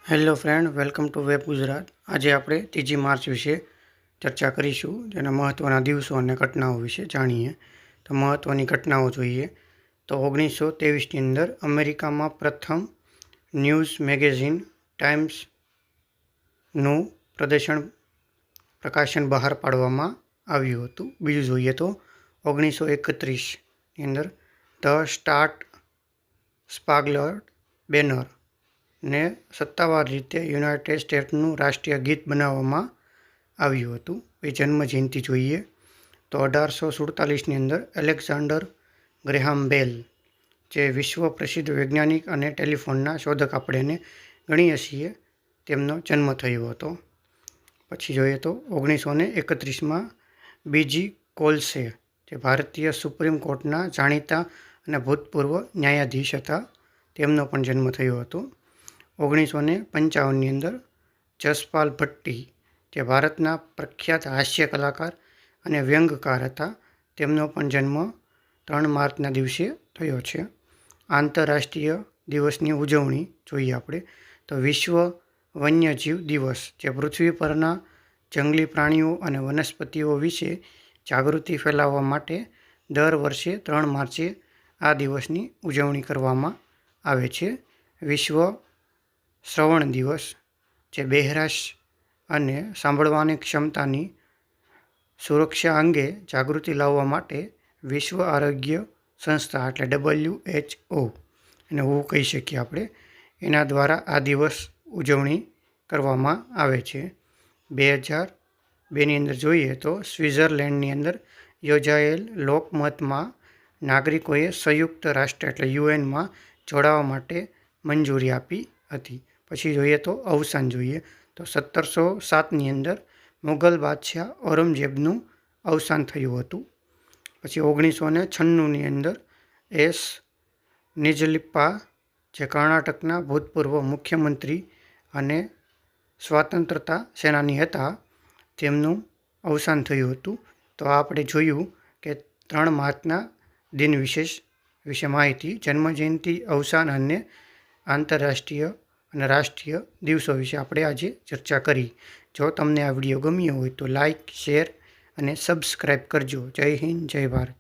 Hello friend, welcome to web Gujarat. આજે આપણે 3 March વિશે ચર્ચા કરીશું, જેના મહત્ત્વના દિવસો અને ઘટનાઓ વિશે જાણીએ। તો મહત્ત્વની ઘટનાઓ જોઈએ તો 1923ની અંદર અમેરિકામાં પ્રથમ ન્યૂઝ મેગેઝિન ટાઈમ્સનું પ્રકાશન બહાર પાડવામાં આવ્યું હતું। બીજું જોઈએ તો 1931ની અંદર ધ સ્ટાર સ્પાર્કલ્ડ બેનર ને સત્તાવાર રીતે યુનાઇટેડ સ્ટેટ્સનું રાષ્ટ્રીય ગીત બનાવવામાં આવ્યું હતું। એ જન્મ જયંતિ જોઈએ તો 1847ની અંદર એલેક્ઝાન્ડર ગ્રેહામ બેલ, જે વિશ્વ પ્રસિદ્ધ વૈજ્ઞાનિક અને ટેલિફોનના શોધક આપણે એને ગણીએ છીએ, તેમનો જન્મ થયો હતો। પછી જોઈએ તો 1931માં બીજી કોલ્સે, જે ભારતીય સુપ્રીમ કોર્ટના જાણીતા અને ભૂતપૂર્વ ન્યાયાધીશ હતા, તેમનો પણ જન્મ થયો હતો। 1955ની અંદર જસપાલ ભટ્ટી, જે ભારતના પ્રખ્યાત હાસ્ય કલાકાર અને વ્યંગકાર હતા, તેમનો પણ જન્મ 3 માર્ચના દિવસે થયો છે। આંતરરાષ્ટ્રીય દિવસની ઉજવણી જોઈએ આપણે તો વિશ્વ વન્યજીવ દિવસ, જે પૃથ્વી પરના જંગલી પ્રાણીઓ અને વનસ્પતિઓ વિશે જાગૃતિ ફેલાવવા માટે દર વર્ષે 3 માર્ચે આ દિવસની ઉજવણી કરવામાં આવે છે। વિશ્વ શ્રવણ દિવસ, જે બહેરાશ અને સાંભળવાની ક્ષમતાની સુરક્ષા અંગે જાગૃતિ લાવવા માટે વિશ્વ આરોગ્ય સંસ્થા એટલે WHO અને WHO કહી શકીએ આપણે, એના દ્વારા આ દિવસ ઉજવણી કરવામાં આવે છે। 2002ની અંદર જોઈએ તો સ્વિટ્ઝરલેન્ડની અંદર યોજાયેલ લોકમતમાં નાગરિકોએ સંયુક્ત રાષ્ટ્ર એટલે UN જોડાવા માટે મંજૂરી આપી હતી। પછી જોઈએ તો અવસાન જોઈએ તો 1707ની અંદર મુગલ બાદશાહ ઔરંગઝેબનું અવસાન થયું હતું। પછી 1996ની અંદર એસ નિજલિપ્પા, જે કર્ણાટકના ભૂતપૂર્વ મુખ્યમંત્રી અને સ્વાતંત્રતા સેનાની હતા, તેમનું અવસાન થયું હતું। તો આપણે જોયું કે 3 માર્ચના દિન વિશે માહિતી, જન્મજયંતિ, અવસાન અને આંતરરાષ્ટ્રીય અને રાષ્ટ્રીય દિવસો વિશે આપણે આજે ચર્ચા કરી। જો તમને આ વિડીયો ગમ્યો હોય તો લાઇક, શેર અને સબસ્ક્રાઈબ કરજો। જય હિન્દ, જય ભારત।